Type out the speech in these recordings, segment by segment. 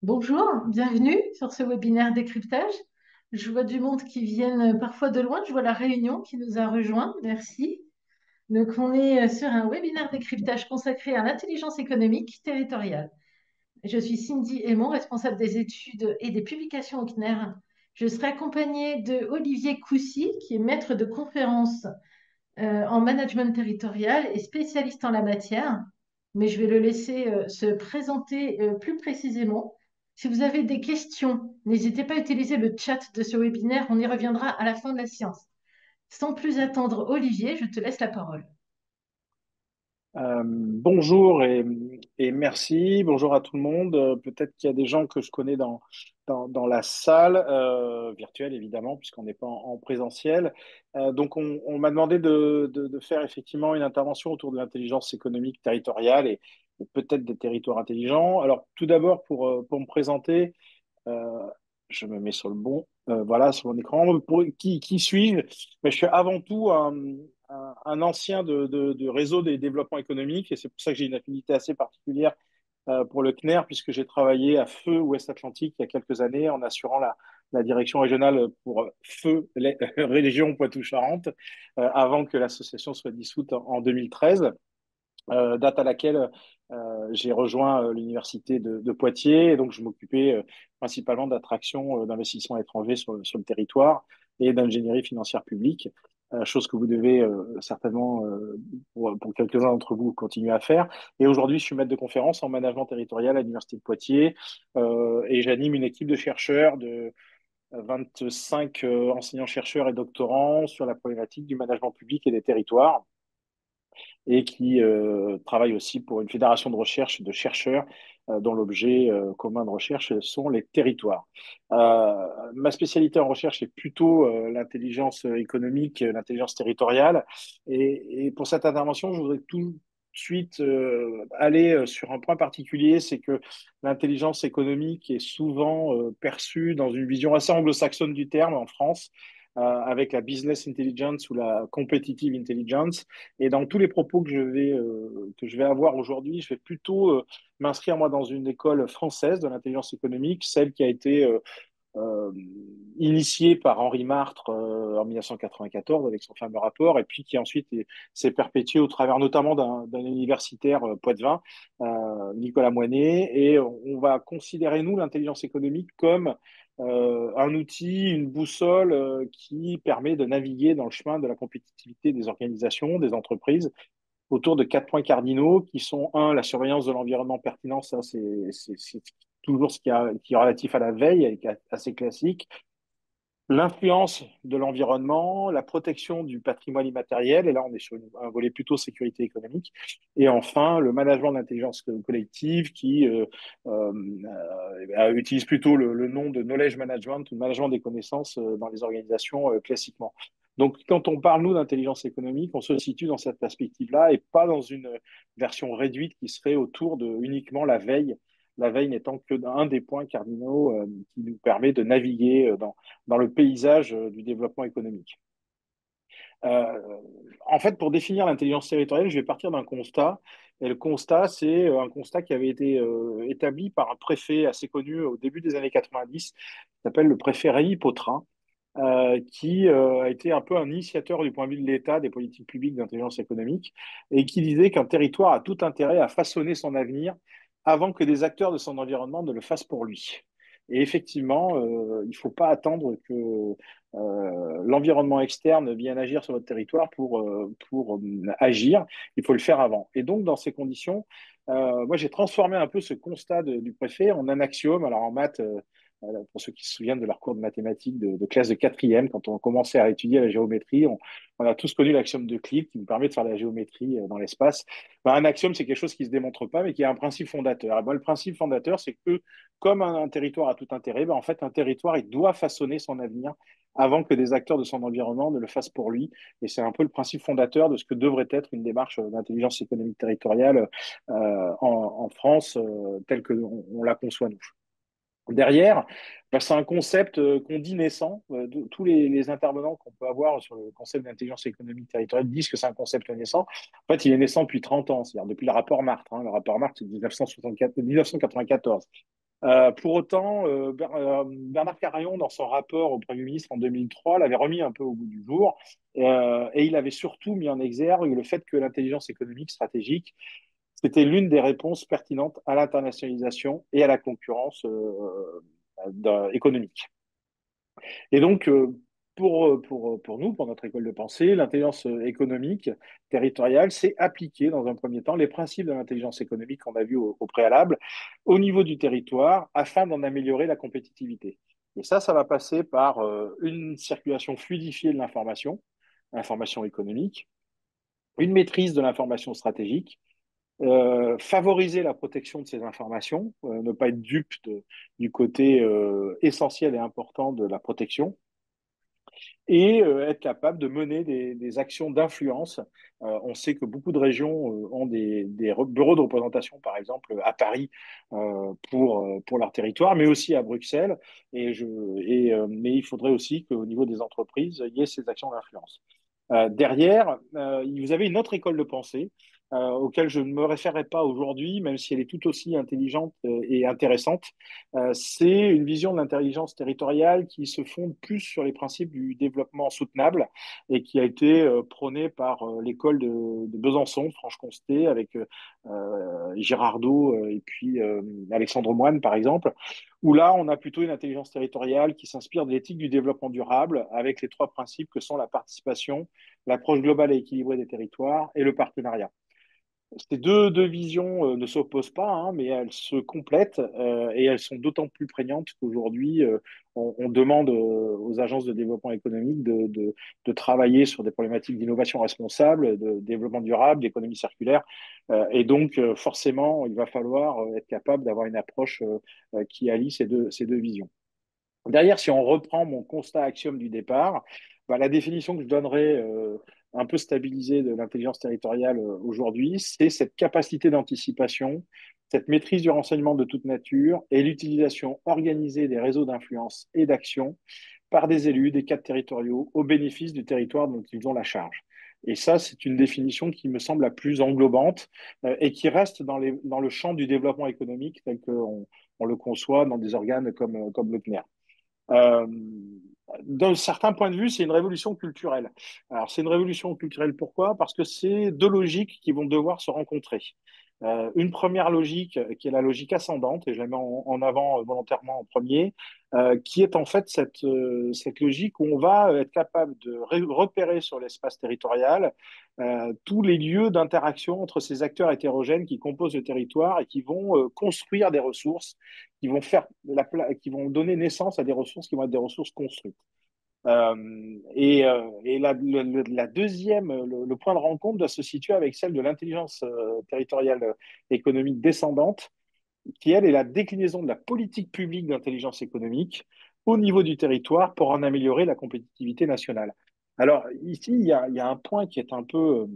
Bonjour, bienvenue sur ce webinaire décryptage. Je vois du monde qui viennent parfois de loin. Je vois la Réunion qui nous a rejoints. Merci. Donc, on est sur un webinaire décryptage consacré à l'intelligence économique territoriale. Je suis Cindy Aymon, responsable des études et des publications au CNER. Je serai accompagnée de Olivier Coussy, qui est maître de conférence en management territorial et spécialiste en la matière, mais je vais le laisser se présenter plus précisément. Si vous avez des questions, n'hésitez pas à utiliser le chat de ce webinaire, on y reviendra à la fin de la séance. Sans plus attendre, Olivier, je te laisse la parole. Bonjour et merci. Bonjour à tout le monde. Peut-être qu'il y a des gens que je connais dans la salle virtuelle, évidemment, puisqu'on n'est pas en présentiel. Donc, on m'a demandé de faire effectivement une intervention autour de l'intelligence économique territoriale et peut-être des territoires intelligents. Alors, tout d'abord, pour me présenter, euh, je me mets sur le bon, voilà, sur mon écran. Pour qui suis-je? Mais je suis avant tout un ancien de réseau des développements économiques et c'est pour ça que j'ai une affinité assez particulière pour le CNER puisque j'ai travaillé à Feu Ouest Atlantique il y a quelques années en assurant la direction régionale pour Feu Région Poitou-Charentes avant que l'association soit dissoute en 2013, date à laquelle j'ai rejoint l'université de Poitiers. Et donc, je m'occupais principalement d'attraction d'investissements étrangers sur le territoire et d'ingénierie financière publique, chose que vous devez certainement, pour quelques-uns d'entre vous, continuer à faire. Et aujourd'hui, je suis maître de conférence en management territorial à l'université de Poitiers et j'anime une équipe de chercheurs de 25 enseignants-chercheurs et doctorants sur la problématique du management public et des territoires et qui travaille aussi pour une fédération de recherche de chercheurs dont l'objet commun de recherche sont les territoires. Ma spécialité en recherche est plutôt l'intelligence économique, l'intelligence territoriale. Et pour cette intervention, je voudrais tout de suite aller sur un point particulier, c'est que l'intelligence économique est souvent perçue dans une vision assez anglo-saxonne du terme en France, avec la business intelligence ou la competitive intelligence. Et dans tous les propos que je vais avoir aujourd'hui, je vais plutôt m'inscrire moi dans une école française de l'intelligence économique, celle qui a été euh, initiée par Henri Martre en 1994 avec son fameux rapport, et puis qui ensuite s'est perpétuée au travers notamment d'un universitaire poitevin, Nicolas Moinet, et on va considérer, nous, l'intelligence économique comme un outil, une boussole qui permet de naviguer dans le chemin de la compétitivité des organisations, des entreprises, autour de quatre points cardinaux qui sont, un, la surveillance de l'environnement pertinent, ça c'est toujours qui est relatif à la veille, et qui est assez classique. L'influence de l'environnement, la protection du patrimoine immatériel, et là on est sur un volet plutôt sécurité économique, et enfin le management de l'intelligence collective qui utilise plutôt le nom de knowledge management ou management des connaissances dans les organisations classiquement. Donc quand on parle nous d'intelligence économique, on se situe dans cette perspective-là et pas dans une version réduite qui serait autour de uniquement la veille n'étant que un des points cardinaux qui nous permet de naviguer dans le paysage du développement économique. Euh, En fait, pour définir l'intelligence territoriale, je vais partir d'un constat. Et le constat, c'est un constat qui avait été établi par un préfet assez connu au début des années 90, qui s'appelle le préfet Rémy Pautrin, qui a été un peu un initiateur du point de vue de l'État des politiques publiques d'intelligence économique, et qui disait qu'un territoire a tout intérêt à façonner son avenir avant que des acteurs de son environnement ne le fassent pour lui. Et effectivement, il ne faut pas attendre que l'environnement externe vienne agir sur votre territoire pour agir. Il faut le faire avant. Et donc, dans ces conditions, moi, j'ai transformé un peu ce constat du préfet en un axiome. Alors, en maths, pour ceux qui se souviennent de leur cours de mathématiques de classe de quatrième, quand on commençait à étudier la géométrie, on a tous connu l'axiome d'Euclide qui nous permet de faire de la géométrie dans l'espace. Ben, un axiome, c'est quelque chose qui ne se démontre pas, mais qui a un principe fondateur. Et ben, le principe fondateur, c'est que comme un territoire a tout intérêt, ben, en fait, un territoire, il doit façonner son avenir avant que des acteurs de son environnement ne le fassent pour lui. Et c'est un peu le principe fondateur de ce que devrait être une démarche d'intelligence économique territoriale en France, telle que on la conçoit nous. Derrière, bah, c'est un concept qu'on dit naissant. Tous les intervenants qu'on peut avoir sur le concept d'intelligence économique territoriale disent que c'est un concept naissant. En fait, il est naissant depuis 30 ans, c'est-à-dire depuis le rapport Martre. Le rapport Martre, c'est 1964, 1994. Pour autant, Bernard Carayon, dans son rapport au Premier ministre en 2003, l'avait remis un peu au bout du jour, et il avait surtout mis en exergue le fait que l'intelligence économique stratégique, c'était l'une des réponses pertinentes à l'internationalisation et à la concurrence économique. Et donc, pour nous, pour notre école de pensée, l'intelligence économique territoriale, c'est appliquer dans un premier temps les principes de l'intelligence économique qu'on a vus au préalable au niveau du territoire afin d'en améliorer la compétitivité. Et ça va passer par une circulation fluidifiée de l'information, l'information économique, une maîtrise de l'information stratégique, favoriser la protection de ces informations, ne pas être dupe du côté essentiel et important de la protection, et être capable de mener des actions d'influence. On sait que beaucoup de régions ont des bureaux de représentation, par exemple à Paris, pour leur territoire, mais aussi à Bruxelles. Mais il faudrait aussi qu'au niveau des entreprises, il y ait ces actions d'influence. Derrière, vous avez une autre école de pensée auquel je ne me référerai pas aujourd'hui, même si elle est tout aussi intelligente et intéressante. C'est une vision de l'intelligence territoriale qui se fonde plus sur les principes du développement soutenable et qui a été prônée par l'école de Besançon, de Franche-Comté, avec Girardot et puis Alexandre Moine, par exemple, où là, on a plutôt une intelligence territoriale qui s'inspire de l'éthique du développement durable avec les trois principes que sont la participation, l'approche globale et équilibrée des territoires et le partenariat. Ces deux visions ne s'opposent pas, hein, mais elles se complètent et elles sont d'autant plus prégnantes qu'aujourd'hui, on demande aux agences de développement économique de travailler sur des problématiques d'innovation responsable, de développement durable, d'économie circulaire. Et donc, forcément, il va falloir être capable d'avoir une approche qui allie ces deux visions. Derrière, si on reprend mon constat axiome du départ, bah, la définition que je donnerais un peu stabilisée de l'intelligence territoriale aujourd'hui, c'est cette capacité d'anticipation, cette maîtrise du renseignement de toute nature et l'utilisation organisée des réseaux d'influence et d'action par des élus, des cadres territoriaux, au bénéfice du territoire dont ils ont la charge. Et ça, c'est une définition qui me semble la plus englobante et qui reste dans le champ du développement économique tel qu'on on le conçoit dans des organes comme le CNER. Euh, D'un certain point de vue, c'est une révolution culturelle. Alors, c'est une révolution culturelle pourquoi? Parce que c'est deux logiques qui vont devoir se rencontrer. Une première logique qui est la logique ascendante, et je la mets en avant volontairement en premier, qui est en fait cette logique où on va être capable de repérer sur l'espace territorial tous les lieux d'interaction entre ces acteurs hétérogènes qui composent le territoire et qui vont construire des ressources, qui vont donner naissance à des ressources qui vont être des ressources construites. La deuxième, le point de rencontre doit se situer avec celle de l'intelligence territoriale économique descendante, qui, elle, est la déclinaison de la politique publique d'intelligence économique au niveau du territoire pour en améliorer la compétitivité nationale. Alors, ici, il y a un point qui est un peu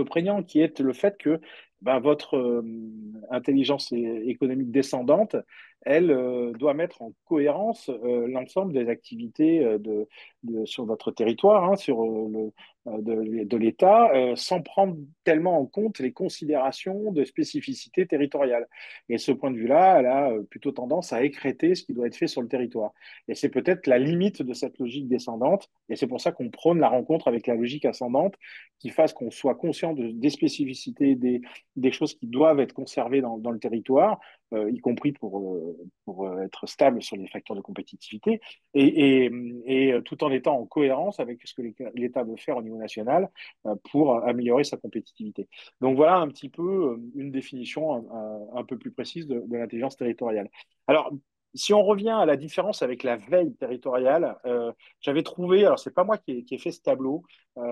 prégnant, qui est le fait que ben, votre intelligence économique descendante, elle doit mettre en cohérence l'ensemble des activités sur votre territoire, hein, de l'État, sans prendre tellement en compte les considérations de spécificité territoriale. Et ce point de vue-là, elle a plutôt tendance à écrêter ce qui doit être fait sur le territoire. Et c'est peut-être la limite de cette logique descendante, et c'est pour ça qu'on prône la rencontre avec la logique ascendante, qui fasse qu'on soit conscient des spécificités, des choses qui doivent être conservées dans le territoire, y compris pour être stable sur les facteurs de compétitivité, tout en étant en cohérence avec ce que l'État veut faire au niveau national pour améliorer sa compétitivité. Donc voilà un petit peu une définition un peu plus précise de l'intelligence territoriale. Alors, si on revient à la différence avec la veille territoriale, j'avais trouvé, alors c'est pas moi qui ai fait ce tableau,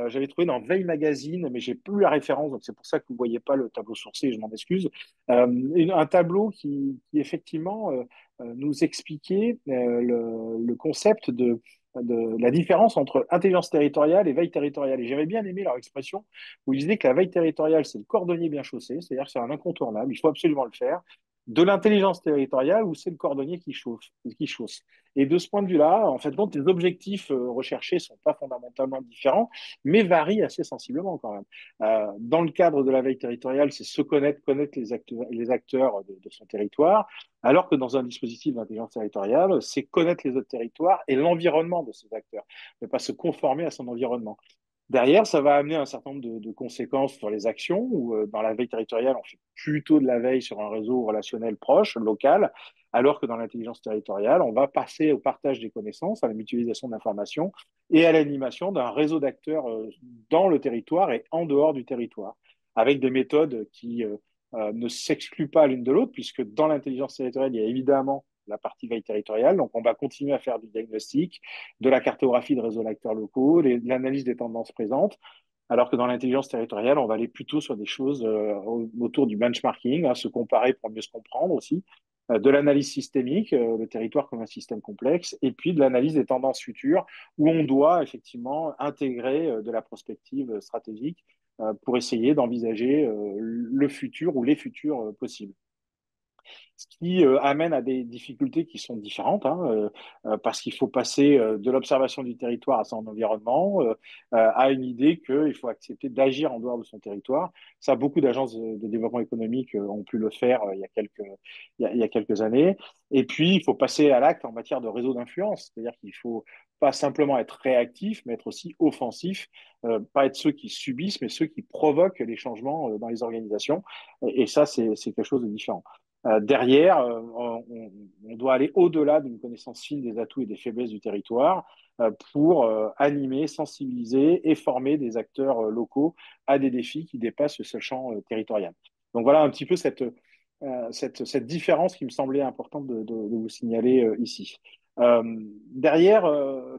j'avais trouvé dans Veille Magazine, mais j'ai plus la référence, donc c'est pour ça que vous ne voyez pas le tableau sourcé, je m'en excuse. Un tableau qui effectivement nous expliquait le concept de la différence entre intelligence territoriale et veille territoriale. Et j'avais bien aimé leur expression où ils disaient que la veille territoriale, c'est le cordonnier bien chaussé, c'est-à-dire que c'est un incontournable, il faut absolument le faire. de l'intelligence territoriale ou c'est le cordonnier qui chausse. Et de ce point de vue-là, en fait, donc, les objectifs recherchés sont pas fondamentalement différents, mais varient assez sensiblement quand même. Dans le cadre de la veille territoriale, c'est se connaître, connaître les acteurs de son territoire, alors que dans un dispositif d'intelligence territoriale, c'est connaître les autres territoires et l'environnement de ces acteurs, ne pas se conformer à son environnement. Derrière, ça va amener un certain nombre de conséquences sur les actions, où dans la veille territoriale, on fait plutôt de la veille sur un réseau relationnel proche, local, alors que dans l'intelligence territoriale, on va passer au partage des connaissances, à la mutualisation d'informations et à l'animation d'un réseau d'acteurs dans le territoire et en dehors du territoire, avec des méthodes qui ne s'excluent pas l'une de l'autre, puisque dans l'intelligence territoriale, il y a évidemment la partie veille territoriale, donc on va continuer à faire du diagnostic, de la cartographie de réseaux d'acteurs locaux, de l'analyse des tendances présentes, alors que dans l'intelligence territoriale, on va aller plutôt sur des choses autour du benchmarking, hein, se comparer pour mieux se comprendre aussi, de l'analyse systémique, le territoire comme un système complexe, et puis de l'analyse des tendances futures, où on doit effectivement intégrer de la prospective stratégique pour essayer d'envisager le futur ou les futurs possibles, ce qui amène à des difficultés qui sont différentes, hein, parce qu'il faut passer de l'observation du territoire à son environnement, à une idée qu'il faut accepter d'agir en dehors de son territoire. Ça, beaucoup d'agences de développement économique ont pu le faire il y a quelques années. Et puis, il faut passer à l'acte en matière de réseau d'influence, c'est-à-dire qu'il faut pas simplement être réactif, mais être aussi offensif, pas être ceux qui subissent, mais ceux qui provoquent les changements dans les organisations. Et ça, c'est quelque chose de différent. Derrière, on doit aller au-delà d'une connaissance fine des atouts et des faiblesses du territoire pour animer, sensibiliser et former des acteurs locaux à des défis qui dépassent le seul champ territorial. Donc voilà un petit peu cette différence qui me semblait importante de vous signaler ici. Euh, Derrière,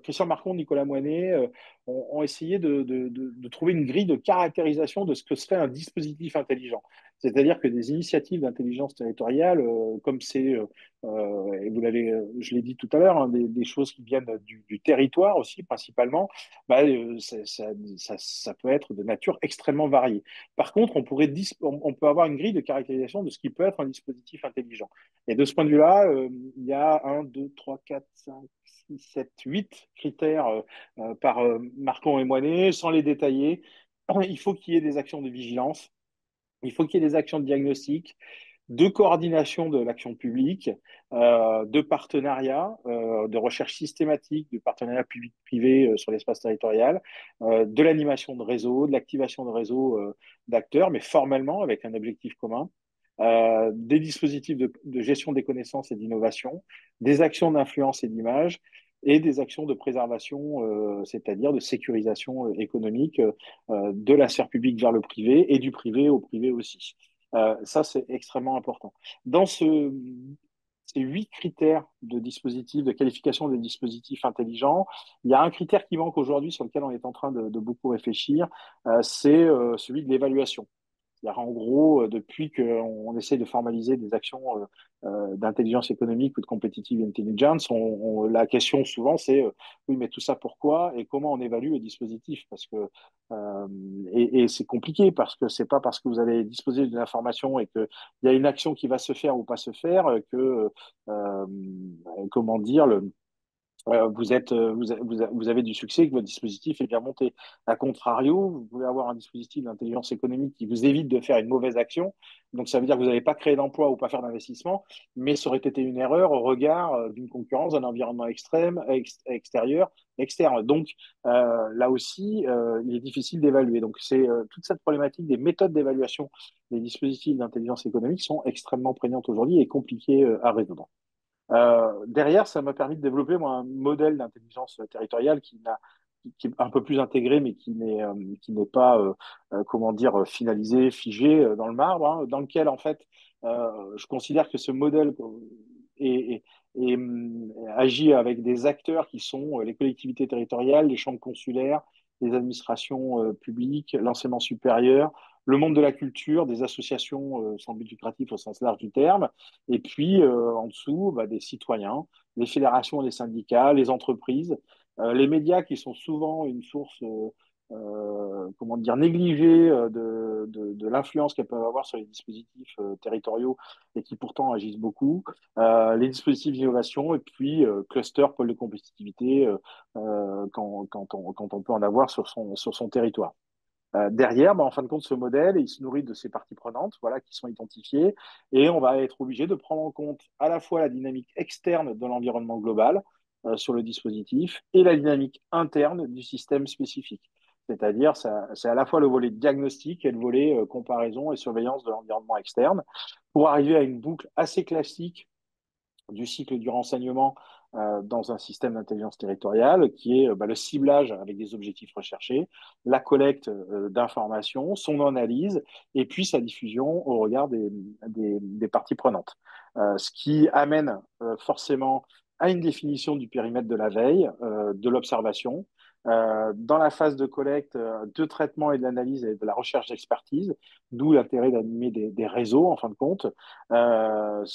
Christian Marcon, Nicolas Moinet ont essayé de trouver une grille de caractérisation de ce que serait un dispositif intelligent. C'est-à-dire que des initiatives d'intelligence territoriale, comme c'est, et je l'ai dit tout à l'heure, hein, des choses qui viennent du territoire aussi principalement, bah, ça peut être de nature extrêmement variée. Par contre, on peut avoir une grille de caractérisation de ce qui peut être un dispositif intelligent. Et de ce point de vue-là, il y a un, 2, 3, 4, 5, 6, 7, 8 critères par Marcon et Moinet, sans les détailler. Il faut qu'il y ait des actions de vigilance, il faut qu'il y ait des actions de diagnostic, de coordination de l'action publique, de partenariat, de recherche systématique, de partenariat public-privé sur l'espace territorial, de l'animation de réseaux, de l'activation de réseaux d'acteurs, mais formellement avec un objectif commun, des dispositifs de gestion des connaissances et d'innovation, des actions d'influence et d'image, et des actions de préservation, c'est-à-dire de sécurisation économique de la sphère publique vers le privé et du privé au privé aussi. Ça, c'est extrêmement important. Dans ces 8 critères de dispositifs, de qualification des dispositifs intelligents, il y a un critère qui manque aujourd'hui sur lequel on est en train de beaucoup réfléchir, c'est celui de l'évaluation. C'est-à-dire, en gros, depuis qu'on essaie de formaliser des actions d'intelligence économique ou de competitive intelligence, la question souvent c'est oui, mais tout ça pourquoi et comment on évalue les dispositifs? Parce que et c'est compliqué parce que c'est pas parce que vous allez disposer d'une information et qu'il y a une action qui va se faire ou pas se faire que comment dire vous avez du succès, que votre dispositif est bien monté. A contrario, vous pouvez avoir un dispositif d'intelligence économique qui vous évite de faire une mauvaise action. Donc, ça veut dire que vous n'avez pas créé d'emploi ou pas faire d'investissement, mais ça aurait été une erreur au regard d'une concurrence, d'un environnement extrême, extérieur, externe. Donc, là aussi, il est difficile d'évaluer. Donc, c'est toute cette problématique des méthodes d'évaluation des dispositifs d'intelligence économique sont extrêmement prégnantes aujourd'hui et compliquées à résoudre. Derrière, ça m'a permis de développer moi, un modèle d'intelligence territoriale qui est un peu plus intégré, mais qui n'est pas, comment dire, finalisé, figé dans le marbre, hein, dans lequel, en fait, je considère que ce modèle est, est- agit avec des acteurs qui sont les collectivités territoriales, les chambres consulaires, les administrations publiques, l'enseignement supérieur, le monde de la culture, des associations sans but lucratif au sens large du terme, et puis en dessous, bah, des citoyens, les fédérations et les syndicats, les entreprises, les médias qui sont souvent une source comment dire, négligées de l'influence qu'elles peuvent avoir sur les dispositifs territoriaux et qui pourtant agissent beaucoup, les dispositifs d'innovation et puis cluster, pôle de compétitivité quand on peut en avoir sur son territoire. Derrière, en fin de compte, ce modèle, il se nourrit de ces parties prenantes, voilà, qui sont identifiées, et on va être obligé de prendre en compte à la fois la dynamique externe de l'environnement global sur le dispositif et la dynamique interne du système spécifique. C'est-à-dire, c'est à la fois le volet diagnostic et le volet comparaison et surveillance de l'environnement externe pour arriver à une boucle assez classique du cycle du renseignement dans un système d'intelligence territoriale qui est le ciblage avec des objectifs recherchés, la collecte d'informations, son analyse et puis sa diffusion au regard des parties prenantes. Ce qui amène forcément à une définition du périmètre de la veille, de l'observation, dans la phase de collecte, de traitement et de l'analyse et de la recherche d'expertise, d'où l'intérêt d'animer des réseaux en fin de compte, euh,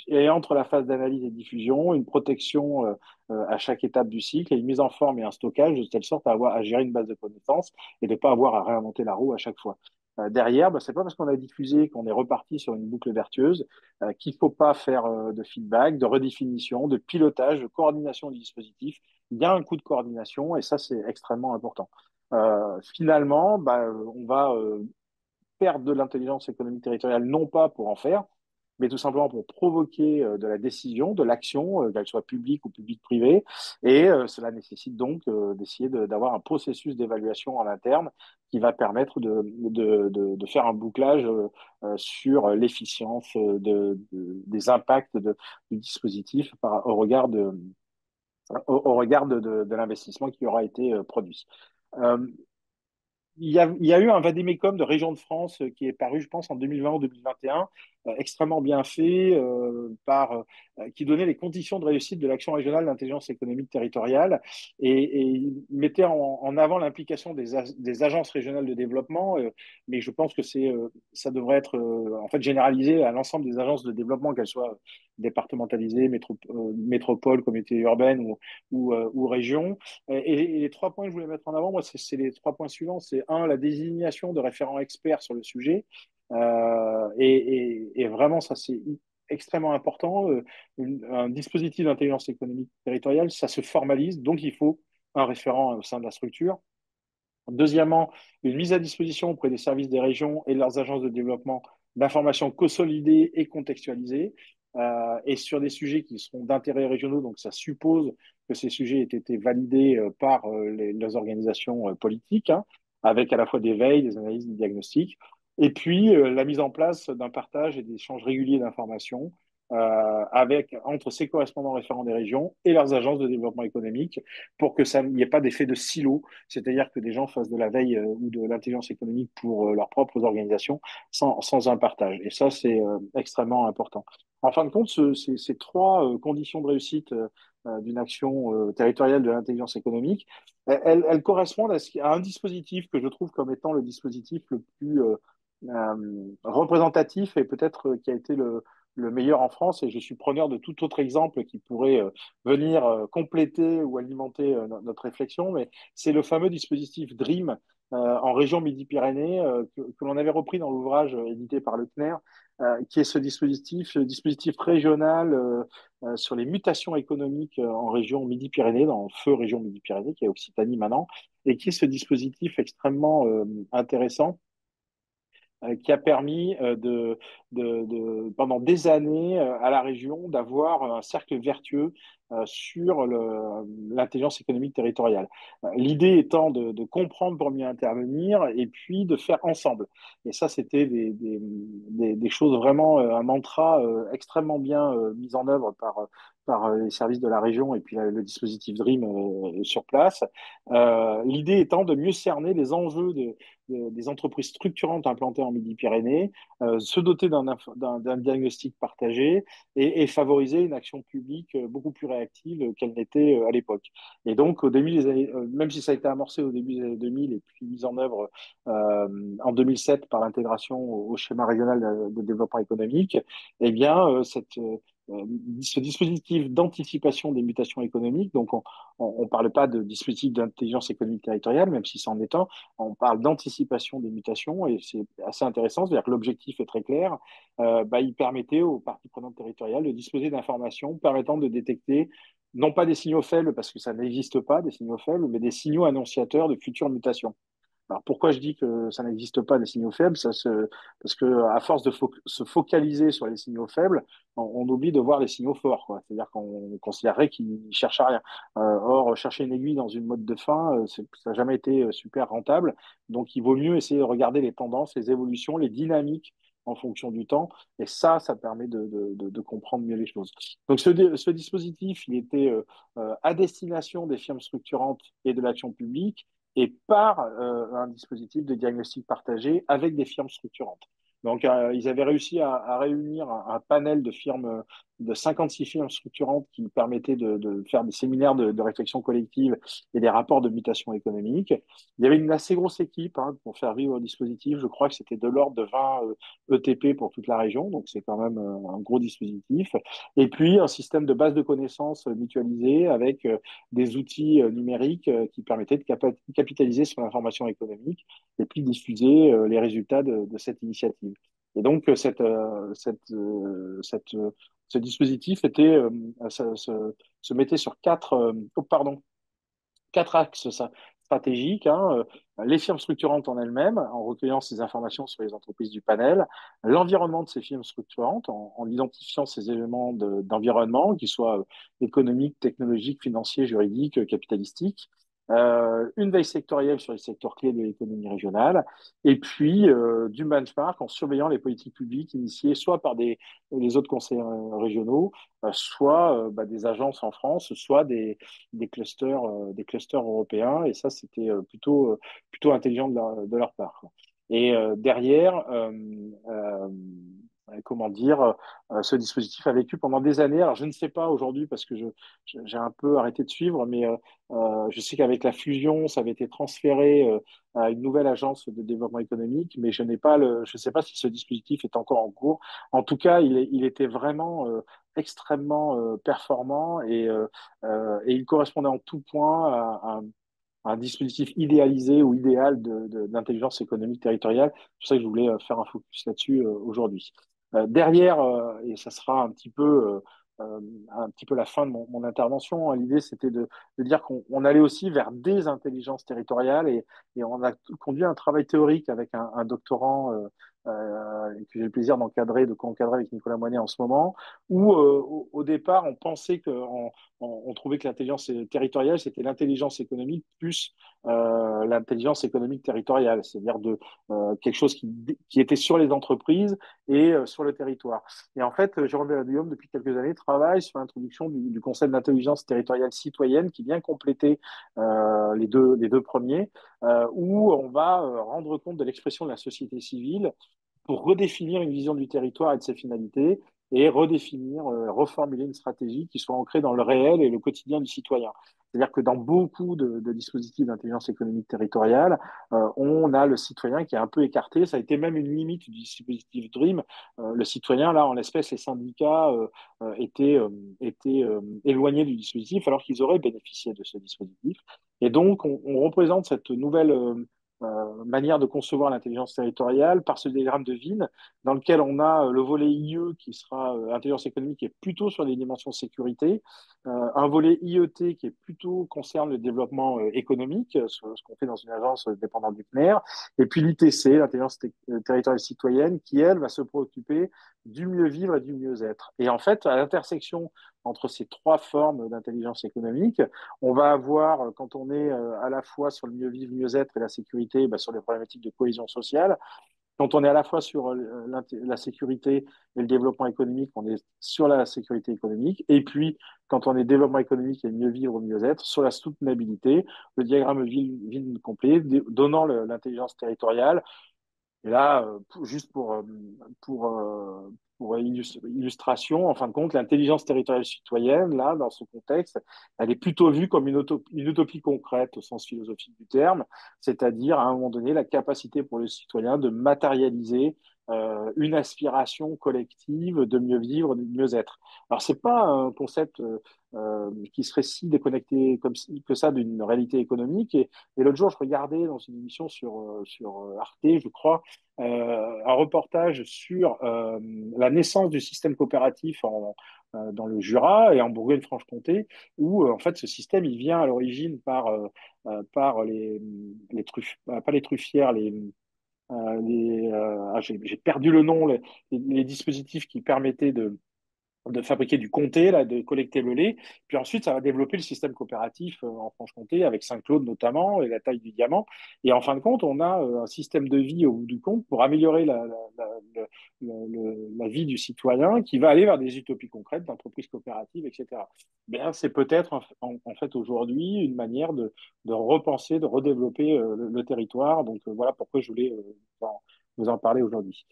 et entre la phase d'analyse et de diffusion, une protection à chaque étape du cycle et une mise en forme et un stockage de telle sorte à gérer une base de connaissances et de ne pas avoir à réinventer la roue à chaque fois. Derrière, c'est pas parce qu'on a diffusé qu'on est reparti sur une boucle vertueuse qu'il faut pas faire de feedback, de redéfinition, de pilotage, de coordination du dispositif. Il y a un coût de coordination et ça, c'est extrêmement important. Finalement, on va perdre de l'intelligence économique territoriale, non pas pour en faire, mais tout simplement pour provoquer de la décision, de l'action, qu'elle soit publique ou publique-privée. Et cela nécessite donc d'essayer d'avoir un processus d'évaluation en interne qui va permettre de faire un bouclage sur l'efficience des impacts du dispositif au regard au regard de l'investissement qui aura été produit. Euh, il y a eu un vadémécum de région de France qui est paru, je pense, en 2020 ou 2021, extrêmement bien fait, qui donnait les conditions de réussite de l'action régionale d'intelligence économique territoriale et il mettait en avant l'implication des agences régionales de développement, mais je pense que ça devrait être en fait généralisé à l'ensemble des agences de développement, qu'elles soient départementalisées, métropoles, communautés urbaines ou régions. Et les trois points que je voulais mettre en avant, moi, c'est les trois points suivants. C'est un, la désignation de référents experts sur le sujet. Et vraiment, ça, c'est extrêmement important. Un dispositif d'intelligence économique territoriale, ça se formalise, donc il faut un référent au sein de la structure. Deuxièmement, une mise à disposition auprès des services des régions et de leurs agences de développement d'informations consolidées et contextualisées, et sur des sujets qui seront d'intérêt régionaux. Donc, ça suppose que ces sujets aient été validés par les organisations politiques, hein, avec à la fois des veilles, des analyses, des diagnostics. Et puis, la mise en place d'un partage et d'échanges réguliers d'informations entre ces correspondants référents des régions et leurs agences de développement économique pour que ça n'y ait pas d'effet de silo, c'est-à-dire que des gens fassent de la veille ou de l'intelligence économique pour leurs propres organisations sans un partage. Et ça, c'est extrêmement important. En fin de compte, ces trois conditions de réussite d'une action territoriale de l'intelligence économique, elles correspondent à un dispositif que je trouve comme étant le dispositif le plus représentatif et peut-être qui a été le meilleur en France. Et je suis preneur de tout autre exemple qui pourrait venir compléter ou alimenter notre réflexion. Mais c'est le fameux dispositif DREAM en région Midi-Pyrénées que l'on avait repris dans l'ouvrage édité par le CNER, qui est ce dispositif régional sur les mutations économiques en région Midi-Pyrénées, dans Feu région Midi-Pyrénées, qui est Occitanie maintenant, et qui est ce dispositif extrêmement intéressant qui a permis pendant des années à la région d'avoir un cercle vertueux sur l'intelligence économique territoriale. L'idée étant de comprendre pour mieux intervenir et puis de faire ensemble. Et ça, c'était des choses vraiment, un mantra extrêmement bien mis en œuvre par les services de la région et puis le dispositif DREAM sur place. L'idée étant de mieux cerner les enjeux des entreprises structurantes implantées en Midi-Pyrénées, se doter d'un diagnostic partagé et favoriser une action publique beaucoup plus réactive qu'elle n'était à l'époque. Et donc, au début des années, même si ça a été amorcé au début des années 2000 et puis mis en œuvre en 2007 par l'intégration au schéma régional de développement économique, eh bien, ce dispositif d'anticipation des mutations économiques. Donc, on ne parle pas de dispositif d'intelligence économique territoriale, même si c'en est un. On parle d'anticipation des mutations et c'est assez intéressant. C'est-à-dire que l'objectif est très clair. Il permettait aux parties prenantes territoriales de disposer d'informations permettant de détecter non pas des signaux faibles, parce que ça n'existe pas, des signaux faibles, mais des signaux annonciateurs de futures mutations. Alors pourquoi je dis que ça n'existe pas des signaux faibles? Parce que à force de se focaliser sur les signaux faibles, on oublie de voir les signaux forts, quoi. C'est-à-dire qu'on considérerait qu'ils cherchent à rien. Or, chercher une aiguille dans une motte de fin, ça n'a jamais été super rentable. Donc, il vaut mieux essayer de regarder les tendances, les évolutions, les dynamiques en fonction du temps. Et ça permet de comprendre mieux les choses. Donc, ce dispositif, il était à destination des firmes structurantes et de l'action publique et par un dispositif de diagnostic partagé avec des firmes structurantes. Donc, ils avaient réussi à réunir un panel de firmes, de 56 firmes structurantes qui permettaient de faire des séminaires de réflexion collective et des rapports de mutation économique. Il y avait une assez grosse équipe hein, pour faire vivre le dispositif. Je crois que c'était de l'ordre de 20 ETP pour toute la région, donc c'est quand même un gros dispositif. Et puis, un système de base de connaissances mutualisée avec des outils numériques qui permettaient de capitaliser sur l'information économique et puis diffuser les résultats de cette initiative. Et donc, ce dispositif se mettait sur quatre axes stratégiques. Hein, les firmes structurantes en elles-mêmes, en recueillant ces informations sur les entreprises du panel, l'environnement de ces firmes structurantes, en identifiant ces éléments d'environnement, qu'ils soient économiques, technologiques, financiers, juridiques, capitalistiques, une veille sectorielle sur les secteurs clés de l'économie régionale, et puis du benchmark en surveillant les politiques publiques initiées soit par les autres conseils régionaux, soit des agences en France, soit des clusters européens. Et ça, c'était plutôt intelligent de leur part. Et derrière, euh, comment dire, ce dispositif a vécu pendant des années. Alors, je ne sais pas aujourd'hui parce que j'ai un peu arrêté de suivre, mais je sais qu'avec la fusion, ça avait été transféré à une nouvelle agence de développement économique, mais je ne sais pas si ce dispositif est encore en cours. En tout cas, il était vraiment extrêmement performant et il correspondait en tout point à un dispositif idéalisé ou idéal d'intelligence économique territoriale. C'est pour ça que je voulais faire un focus là-dessus aujourd'hui. Derrière, et ça sera euh, un petit peu la fin de mon intervention, hein, l'idée c'était de dire qu'on allait aussi vers des intelligences territoriales et on a conduit un travail théorique avec un doctorant que j'ai le plaisir d'encadrer, de co-encadrer avec Nicolas Moinet en ce moment, où au départ on pensait on trouvait que l'intelligence territoriale, c'était l'intelligence économique plus l'intelligence économique territoriale, c'est-à-dire quelque chose qui était sur les entreprises et sur le territoire. Et en fait, Jérôme Guillaume, depuis quelques années, travaille sur l'introduction du concept d'intelligence territoriale citoyenne qui vient compléter les deux premiers, où on va rendre compte de l'expression de la société civile pour redéfinir une vision du territoire et de ses finalités et redéfinir, reformuler une stratégie qui soit ancrée dans le réel et le quotidien du citoyen. C'est-à-dire que dans beaucoup de dispositifs d'intelligence économique territoriale, on a le citoyen qui est un peu écarté. Ça a été même une limite du dispositif DREAM. Le citoyen, là, en l'espèce, les syndicats étaient éloignés du dispositif alors qu'ils auraient bénéficié de ce dispositif. Et donc, on représente cette nouvelle manière de concevoir l'intelligence territoriale par ce diagramme de Vine dans lequel on a le volet IE qui sera intelligence économique qui est plutôt sur les dimensions sécurité, un volet IET qui est plutôt concerne le développement économique, ce qu'on fait dans une agence dépendante du CNER, et puis l'ITC, l'intelligence territoriale citoyenne, qui elle va se préoccuper du mieux vivre et du mieux être. Et en fait, à l'intersection entre ces trois formes d'intelligence économique, on va avoir, quand on est à la fois sur le mieux vivre, mieux être et la sécurité, sur les problématiques de cohésion sociale, quand on est à la fois sur la sécurité et le développement économique, on est sur la sécurité économique. Et puis, quand on est développement économique et mieux vivre, mieux être, sur la soutenabilité, le diagramme ville complet, donnant l'intelligence territoriale, et là, juste pour illustration, en fin de compte, l'intelligence territoriale citoyenne, là, dans ce contexte, elle est plutôt vue comme une utopie concrète au sens philosophique du terme, c'est-à-dire, à un moment donné, la capacité pour le citoyen de matérialiser une aspiration collective de mieux vivre, de mieux être. Alors, c'est pas un concept qui serait si déconnecté que ça d'une réalité économique. Et l'autre jour, je regardais dans une émission sur Arte, je crois, un reportage sur la naissance du système coopératif dans le Jura et en Bourgogne-Franche-Comté, où en fait ce système il vient à l'origine par les pas les truffières, j'ai perdu le nom, les dispositifs qui permettaient de fabriquer du comté, là, de collecter le lait. Puis ensuite, ça va développer le système coopératif en Franche-Comté, avec Saint-Claude notamment, et la taille du diamant. Et en fin de compte, on a un système de vie au bout du compte pour améliorer la vie du citoyen qui va aller vers des utopies concrètes d'entreprises coopératives, etc. Bien, c'est peut-être en fait aujourd'hui une manière de repenser, de redévelopper le territoire. Donc voilà pourquoi je voulais vous en parler aujourd'hui.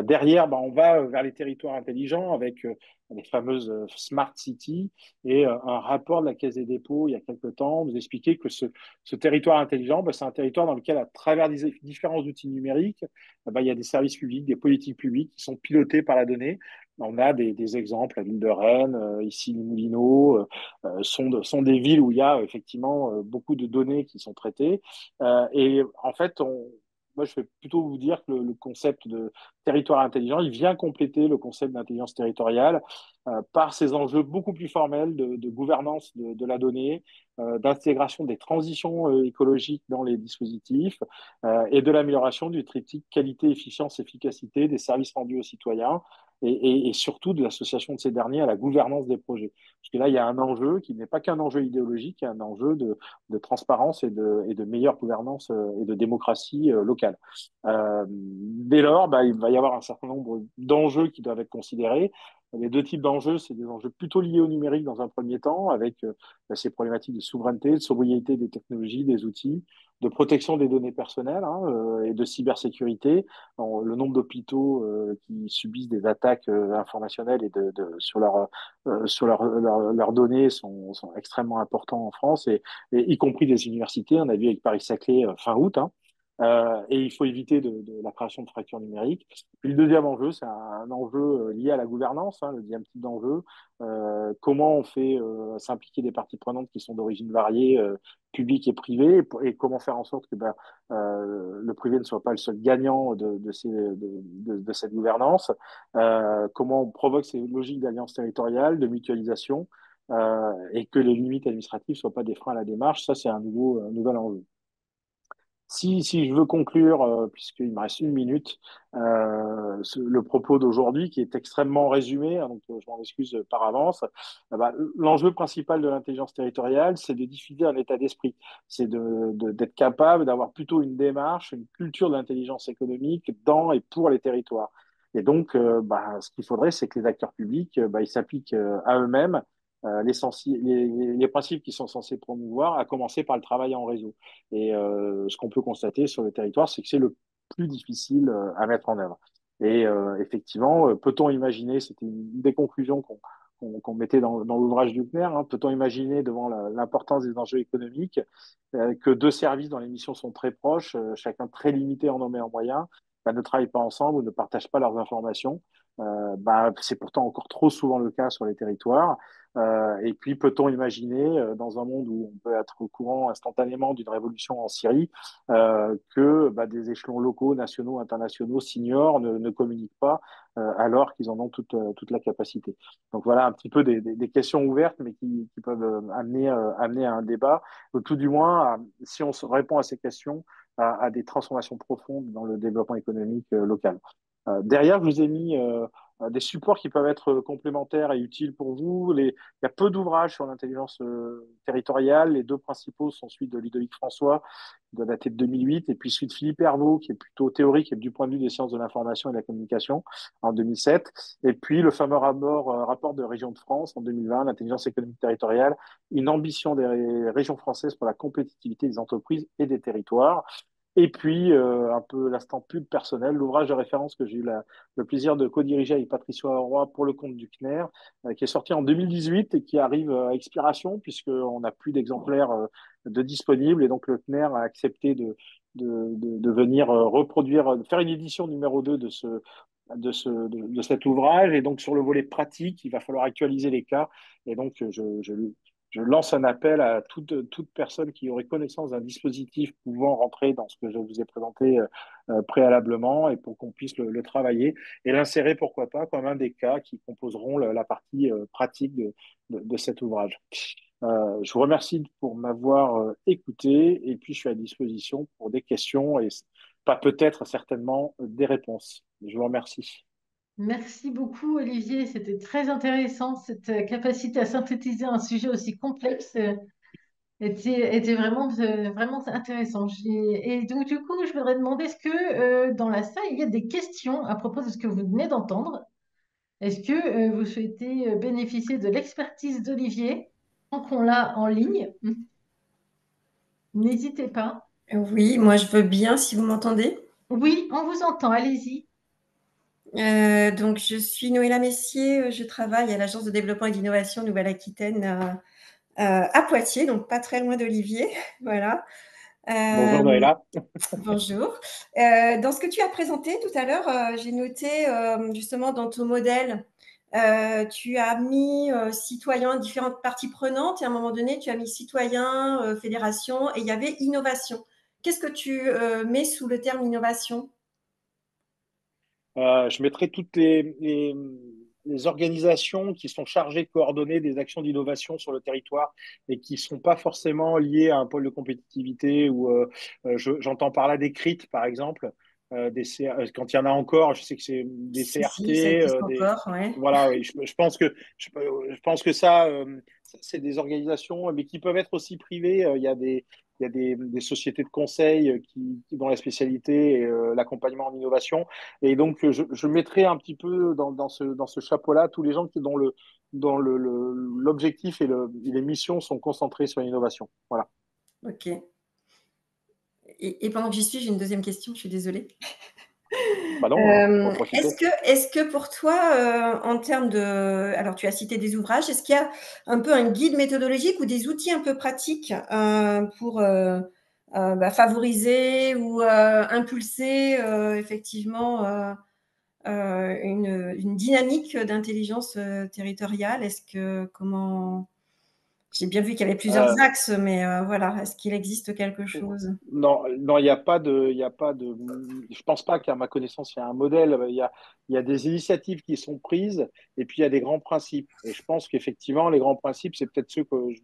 Derrière, on va vers les territoires intelligents avec les fameuses Smart Cities et un rapport de la Caisse des dépôts il y a quelques temps nous expliquait que ce territoire intelligent, c'est un territoire dans lequel, à travers différents outils numériques, il y a des services publics, des politiques publiques qui sont pilotées par la donnée. On a des exemples, la ville de Rennes, ici les Moulineaux, sont des villes où il y a effectivement beaucoup de données qui sont traitées. Et en fait, moi, je vais plutôt vous dire que le concept de territoire intelligent, il vient compléter le concept d'intelligence territoriale par ces enjeux beaucoup plus formels de gouvernance de la donnée, d'intégration des transitions écologiques dans les dispositifs et de l'amélioration du triptyque qualité, efficience, efficacité des services rendus aux citoyens et surtout de l'association de ces derniers à la gouvernance des projets. Parce que là, il y a un enjeu qui n'est pas qu'un enjeu idéologique, il y a un enjeu de transparence et de meilleure gouvernance et de démocratie locale. Dès lors, il va y avoir un certain nombre d'enjeux qui doivent être considérés. Les deux types d'enjeux, c'est des enjeux plutôt liés au numérique dans un premier temps, avec ces problématiques de souveraineté, de sobriété des technologies, des outils, de protection des données personnelles et de cybersécurité. Le nombre d'hôpitaux qui subissent des attaques informationnelles et sur leurs données sont extrêmement importants en France, et y compris des universités. On a vu avec Paris-Saclay fin août. Et il faut éviter de la création de fractures numériques. Puis le deuxième enjeu, c'est un enjeu lié à la gouvernance, le deuxième type d'enjeu. Comment on fait s'impliquer des parties prenantes qui sont d'origine variée, publiques et privées, et comment faire en sorte que le privé ne soit pas le seul gagnant de cette gouvernance. Comment on provoque ces logiques d'alliance territoriale, de mutualisation, et que les limites administratives ne soient pas des freins à la démarche. Ça, c'est un nouvel enjeu. Si je veux conclure, puisqu'il me reste une minute, le propos d'aujourd'hui, qui est extrêmement résumé, donc je m'en excuse par avance, l'enjeu principal de l'intelligence territoriale, c'est de diffuser un état d'esprit, c'est d'être capable d'avoir plutôt une démarche, une culture de l'intelligence économique dans et pour les territoires. Et donc, ce qu'il faudrait, c'est que les acteurs publics, ils s'appliquent à eux-mêmes les principes qui sont censés promouvoir, à commencer par le travail en réseau. Et ce qu'on peut constater sur le territoire, c'est que c'est le plus difficile à mettre en œuvre. Et effectivement, peut-on imaginer, c'était une des conclusions qu'on mettait dans l'ouvrage du CNER, peut-on imaginer, devant l'importance des enjeux économiques, que deux services dont les missions sont très proches, chacun très limité en nombre et en moyens, ne travaillent pas ensemble ou ne partagent pas leurs informations. C'est pourtant encore trop souvent le cas sur les territoires. Et puis, peut-on imaginer, dans un monde où on peut être au courant instantanément d'une révolution en Syrie, que des échelons locaux, nationaux, internationaux s'ignorent, ne communiquent pas, alors qu'ils en ont toute la capacité. Donc voilà un petit peu des questions ouvertes, mais qui peuvent amener à un débat, ou tout du moins, si on se répond à ces questions, à des transformations profondes dans le développement économique local. Derrière, je vous ai mis des supports qui peuvent être complémentaires et utiles pour vous. Il y a peu d'ouvrages sur l'intelligence territoriale. Les deux principaux sont celui de Ludovic François, qui doit dater de 2008, et puis celui de Philippe Herveau, qui est plutôt théorique et du point de vue des sciences de l'information et de la communication, en 2007. Et puis le fameux rapport de Région de France en 2020, l'intelligence économique territoriale, une ambition des régions françaises pour la compétitivité des entreprises et des territoires. Et puis, un peu l'instant pub personnel, l'ouvrage de référence que j'ai eu le plaisir de co-diriger avec Patricia Roy pour le compte du CNER, qui est sorti en 2018 et qui arrive à expiration puisqu'on n'a plus d'exemplaires de disponibles. Et donc, le CNER a accepté de venir reproduire, de faire une édition numéro 2 de cet ouvrage. Et donc, sur le volet pratique, il va falloir actualiser les cas. Et donc, je lance un appel à toute personne qui aurait connaissance d'un dispositif pouvant rentrer dans ce que je vous ai présenté préalablement et pour qu'on puisse le travailler et l'insérer, pourquoi pas, comme un des cas qui composeront la partie pratique de cet ouvrage. Je vous remercie pour m'avoir écouté et puis je suis à disposition pour des questions et pas peut-être, certainement des réponses. Je vous remercie. Merci beaucoup, Olivier. C'était très intéressant. Cette capacité à synthétiser un sujet aussi complexe était vraiment intéressant. Et donc, du coup, je voudrais demander, est-ce que dans la salle, il y a des questions à propos de ce que vous venez d'entendre? Est-ce que vous souhaitez bénéficier de l'expertise d'Olivier tant qu'on l'a en ligne? N'hésitez pas. Oui, moi je veux bien si vous m'entendez. Oui, on vous entend. Allez-y. Donc je suis Noëlla Messier, je travaille à l'Agence de développement et d'innovation Nouvelle-Aquitaine à Poitiers, donc pas très loin d'Olivier. Voilà. Bonjour Euh, Noëlla. Bonjour. Dans ce que tu as présenté tout à l'heure, j'ai noté justement dans ton modèle, tu as mis citoyens, différentes parties prenantes, et à un moment donné, tu as mis citoyens, fédération, et il y avait innovation. Qu'est-ce que tu mets sous le terme innovation? Je mettrai toutes les organisations qui sont chargées de coordonner des actions d'innovation sur le territoire et qui ne sont pas forcément liées à un pôle de compétitivité ou j'entends par là des CRIT, par exemple, quand il y en a encore, je sais que c'est des Si, si, ça CRT, existe encore, ouais. voilà, oui, je pense que ça, c'est des organisations, mais qui peuvent être aussi privées. Il y a des sociétés de conseil dont la spécialité est l'accompagnement en innovation. Et donc, je mettrai un petit peu dans ce chapeau-là tous les gens dont l'objectif et les missions sont concentrés sur l'innovation. Voilà. Ok. Et pendant que j'y suis, j'ai une deuxième question, je suis désolée. Bah non, faut en profiter. Est-ce que pour toi, en termes de... Alors, tu as cité des ouvrages, est-ce qu'il y a un peu un guide méthodologique ou des outils un peu pratiques pour favoriser ou impulser effectivement une dynamique d'intelligence territoriale? J'ai bien vu qu'il y avait plusieurs Euh, axes, mais voilà, est-ce qu'il existe quelque chose? Non, non, il y a pas de, je pense pas qu'à ma connaissance, il y a un modèle. Il y a des initiatives qui sont prises et puis il y a des grands principes. Et je pense qu'effectivement, les grands principes, c'est peut-être ceux que je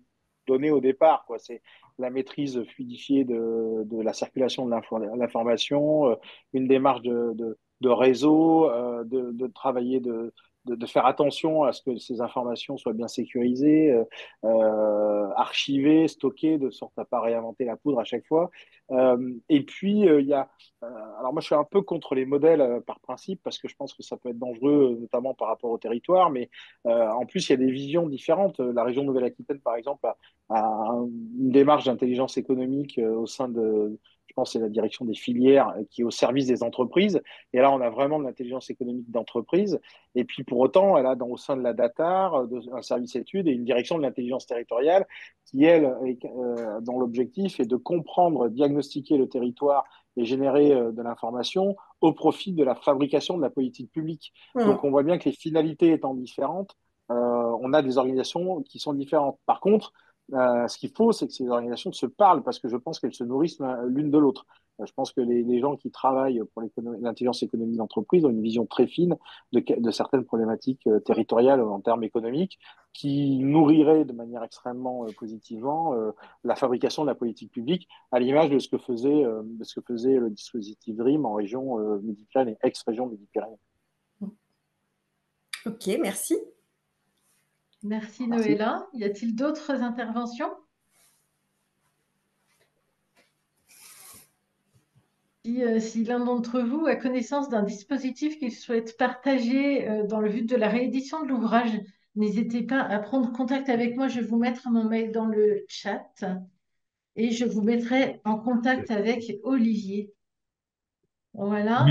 donnais au départ, quoi. C'est la maîtrise fluidifiée de la circulation de l'information, une démarche de réseau, de travailler de faire attention à ce que ces informations soient bien sécurisées, archivées, stockées, de sorte à pas réinventer la poudre à chaque fois. Et puis, il y a. Alors, moi, je suis un peu contre les modèles par principe, parce que je pense que ça peut être dangereux, notamment par rapport au territoire. Mais en plus, il y a des visions différentes. La région Nouvelle-Aquitaine, par exemple, a une démarche d'intelligence économique au sein de. Je pense que c'est la direction des filières qui est au service des entreprises. Et là, on a vraiment de l'intelligence économique d'entreprise. Et puis, pour autant, elle a au sein de la DATAR un service études et une direction de l'intelligence territoriale qui, elle, dont l'objectif est de comprendre, diagnostiquer le territoire et générer de l'information au profit de la fabrication de la politique publique. Donc, Mmh. on voit bien que les finalités étant différentes, on a des organisations qui sont différentes. Par contre, ce qu'il faut, c'est que ces organisations se parlent parce que je pense qu'elles se nourrissent l'une de l'autre. Je pense que les gens qui travaillent pour l'intelligence économique d'entreprise ont une vision très fine de certaines problématiques territoriales en termes économiques qui nourriraient de manière extrêmement positivement la fabrication de la politique publique, à l'image de ce que faisait le dispositif DREAM en région Midi-Pyrénées, ex-région Midi-Pyrénées. Ok, merci. Merci, Merci. Noëlla. Y a-t-il d'autres interventions? Si l'un d'entre vous a connaissance d'un dispositif qu'il souhaite partager dans le but de la réédition de l'ouvrage, n'hésitez pas à prendre contact avec moi. Je vais vous mettre mon mail dans le chat et je vous mettrai en contact avec Olivier. Oui, Voilà.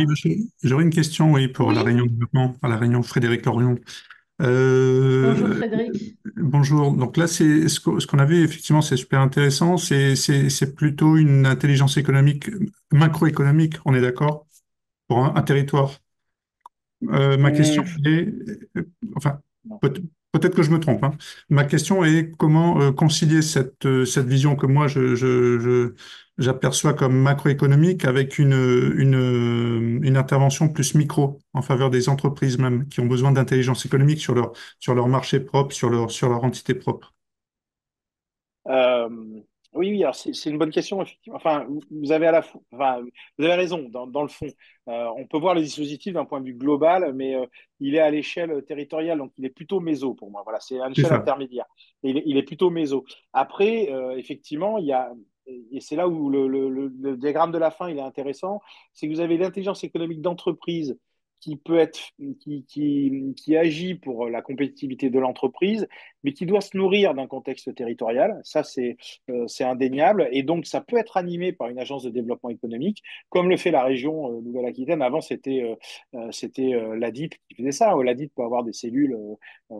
j'aurais une question, oui, pour la Oui, réunion de développement, à la réunion Frédéric Orion. Bonjour Euh, Frédéric. Bonjour. Donc là, c'est ce qu'on a vu, effectivement, c'est super intéressant. C'est plutôt une intelligence économique, macroéconomique, on est d'accord, pour un territoire. Ma question Hum, est, enfin, non. peut-être que je me trompe, hein. Ma question est comment concilier cette vision que moi j'aperçois comme macroéconomique avec une intervention plus micro en faveur des entreprises même qui ont besoin d'intelligence économique sur leur marché propre, sur leur entité propre. Euh, oui, oui, alors c'est une bonne question, effectivement. Enfin, vous avez enfin, vous avez raison dans le fond. On peut voir le dispositif d'un point de vue global, mais il est à l'échelle territoriale, donc il est plutôt méso pour moi. Voilà, c'est à une C'est échelle ça. intermédiaire. Et il est plutôt méso. Après, effectivement, il y a, et c'est là où le diagramme de la fin il est intéressant, c'est que vous avez l'intelligence économique d'entreprise qui peut être, qui agit pour la compétitivité de l'entreprise, mais qui doit se nourrir d'un contexte territorial. Ça, c'est indéniable. Et donc, ça peut être animé par une agence de développement économique, comme le fait la région Nouvelle-Aquitaine. Avant, c'était l'ADIP qui faisait ça. L'ADIP peut avoir des cellules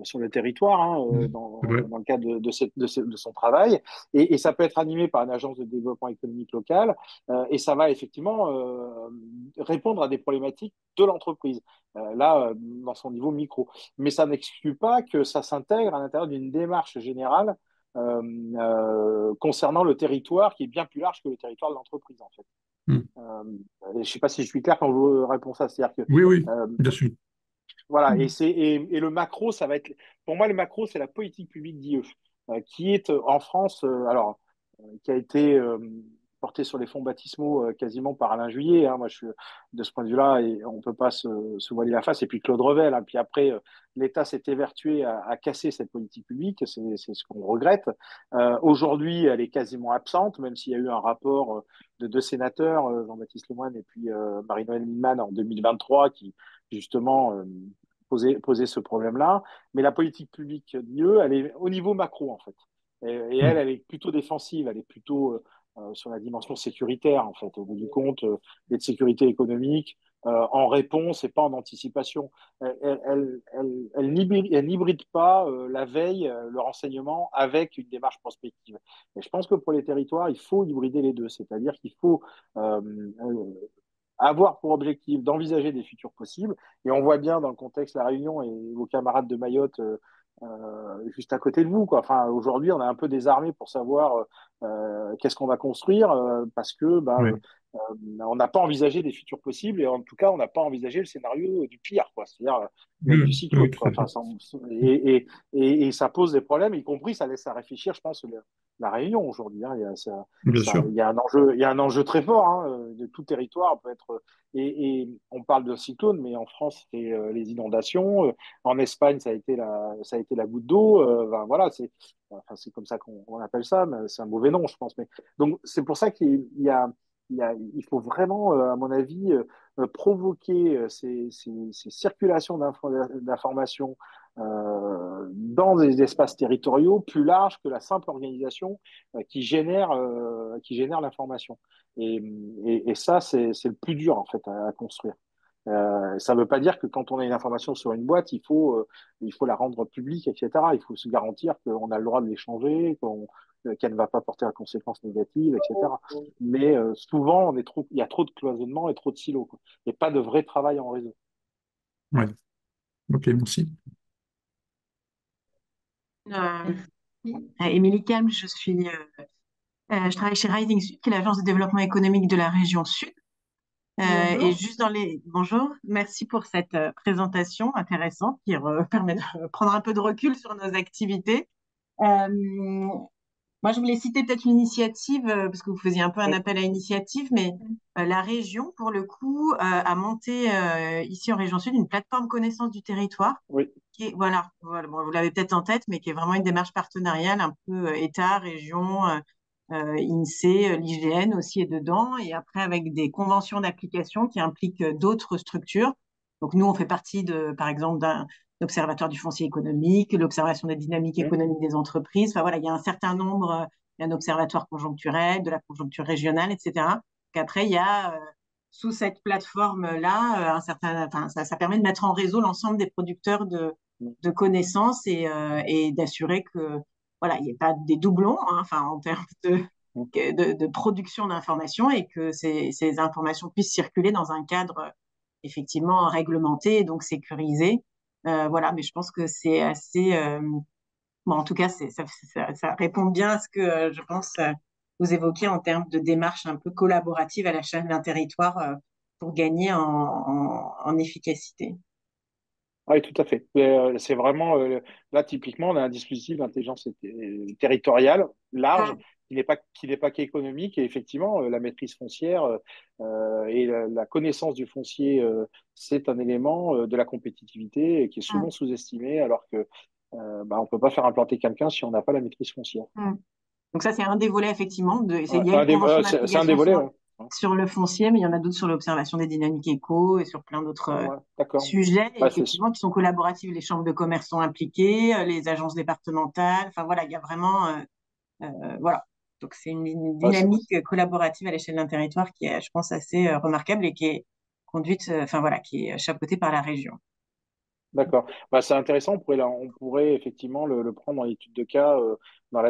sur le territoire hein, Mhm. C'est vrai. dans le cadre de son travail. Et ça peut être animé par une agence de développement économique locale. Et ça va effectivement répondre à des problématiques de l'entreprise, dans son niveau micro. Mais ça n'exclut pas que ça s'intègre à l'intérieur d'une démarche générale euh, concernant le territoire qui est bien plus large que le territoire de l'entreprise, en fait. Mhm. Euh, je ne sais pas si je suis clair quand je vous réponds ça. C'est-à-dire que, Oui, oui, euh, bien sûr. voilà, et le macro, ça va être, pour moi, le macro, c'est la politique publique d'IE, qui est en France, qui a été portée sur les fonds baptismaux quasiment par Alain Juillet. Hein. Moi, je suis de ce point de vue-là, et on ne peut pas se voiler la face. Et puis Claude Revel, hein. Puis après, l'État s'est évertué à casser cette politique publique, c'est ce qu'on regrette. Aujourd'hui, elle est quasiment absente, même s'il y a eu un rapport de deux sénateurs, Jean-Baptiste Lemoyne et puis Marie-Noëlle Lienemann en 2023, qui justement poser ce problème-là. Mais la politique publique d'IE, elle est au niveau macro, en fait. Et elle, Mhm. elle est plutôt défensive, elle est plutôt sur la dimension sécuritaire, en fait, au bout du compte, et de sécurité économique, en réponse et pas en anticipation. Elle n'hybride pas la veille, le renseignement avec une démarche prospective. Et je pense que pour les territoires, il faut hybrider les deux, c'est-à-dire qu'il faut euh, avoir pour objectif d'envisager des futurs possibles. Et on voit bien dans le contexte La Réunion et vos camarades de Mayotte juste à côté de vous. Quoi. Enfin, aujourd'hui, on est un peu désarmé pour savoir qu'est-ce qu'on va construire parce que Oui, on n'a pas envisagé des futurs possibles et en tout cas, on n'a pas envisagé le scénario du pire, quoi. C'est-à-dire du oui, oui, cyclone. tout Quoi. à fait. Enfin, et ça pose des problèmes, y compris ça laisse à réfléchir, je pense, la Réunion aujourd'hui. Hein. Bien sûr. Il y a un enjeu très fort hein, de tout territoire peut être. Et on parle de cyclone, mais en France, c'est les inondations. En Espagne, ça a été la goutte d'eau. Ben, voilà, c'est comme ça qu'on appelle ça, mais c'est un mauvais nom, je pense. Mais, donc, c'est pour ça il faut vraiment, à mon avis, provoquer ces circulations d'informations dans des espaces territoriaux plus larges que la simple organisation qui génère l'information. Et, et ça, c'est le plus dur en fait à construire. Ça ne veut pas dire que quand on a une information sur une boîte, il faut la rendre publique, etc. Il faut se garantir qu'on a le droit de l'échanger, qu'elle ne va pas porter à conséquences négatives, etc. Mais souvent, il y a trop de cloisonnement et trop de silos, quoi. Et pas de vrai travail en réseau. Ouais. Ok, merci. Euh, Merci. Émilie Calme, je travaille chez Rising Sud, qui est l'agence de développement économique de la région Sud. Et Bonjour. juste dans les... Bonjour, merci pour cette présentation intéressante qui permet de prendre un peu de recul sur nos activités. Euh, Moi, je voulais citer peut-être une initiative, parce que vous faisiez un peu un Oui, appel à initiative, mais la région, pour le coup, a monté ici en région Sud une plateforme connaissance du territoire oui. qui est, voilà, bon, vous l'avez peut-être en tête, mais qui est vraiment une démarche partenariale, un peu État, région, INSEE, l'IGN aussi est dedans, et après avec des conventions d'application qui impliquent d'autres structures. Donc nous, on fait partie de, par exemple, d'un observatoire du foncier économique, l'observation des dynamiques Hum, économiques des entreprises. Enfin voilà, il y a un certain nombre, il y a un observatoire conjoncturel, de la conjoncture régionale, etc. Qu'après, il y a sous cette plateforme-là, un certain, enfin, ça permet de mettre en réseau l'ensemble des producteurs de connaissances et d'assurer que voilà, il n'y ait pas des doublons, hein, enfin, en termes de production d'informations et que ces informations puissent circuler dans un cadre effectivement réglementé, donc sécurisé. Voilà, mais je pense que c'est assez. Bon, en tout cas, ça répond bien à ce que je pense vous évoquez en termes de démarche un peu collaborative à l'échelle d'un territoire pour gagner en efficacité. Oui, tout à fait. C'est vraiment, là, typiquement, on a un dispositif d'intelligence territoriale large qui n'est pas qu'économique. Et effectivement, la maîtrise foncière et la connaissance du foncier, c'est un élément de la compétitivité et qui est souvent sous-estimé, alors que on ne peut pas faire implanter quelqu'un si on n'a pas la maîtrise foncière. Donc ça, c'est un des volets, effectivement. Il Ouais, y a une convention c'est un des d'application volets, ouais. sur le foncier, mais il y en a d'autres sur l'observation des dynamiques éco et sur plein d'autres Ouais, d'accord. sujets, Bah, effectivement, qui sont collaboratifs. Les chambres de commerce sont impliquées, les agences départementales. Enfin, voilà, il y a vraiment... voilà. Donc, c'est une ouais, c'est- dynamique collaborative à l'échelle d'un territoire qui est, je pense, assez remarquable et qui est conduite, enfin, voilà, qui est chapeautée par la région. D'accord. Bah, c'est intéressant. On pourrait effectivement le prendre dans l'étude de cas dans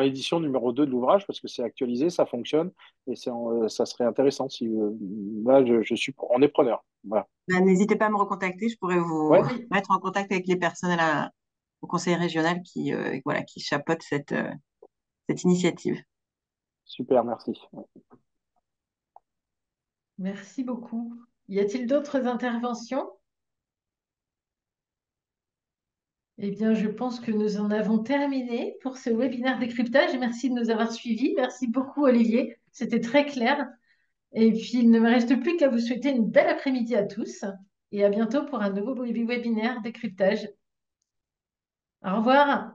l'édition numéro 2 de l'ouvrage parce que c'est actualisé, ça fonctionne et ça serait intéressant si là on est preneur. Voilà. Ben, n'hésitez pas à me recontacter, je pourrais vous Ouais, mettre en contact avec les personnes au conseil régional voilà, qui chapeautent cette initiative. super, merci. Merci beaucoup. Y a-t-il d'autres interventions? Eh bien, je pense que nous en avons terminé pour ce webinaire décryptage. Merci de nous avoir suivis. Merci beaucoup, Olivier. C'était très clair. Et puis, il ne me reste plus qu'à vous souhaiter une belle après-midi à tous et à bientôt pour un nouveau webinaire décryptage. Au revoir.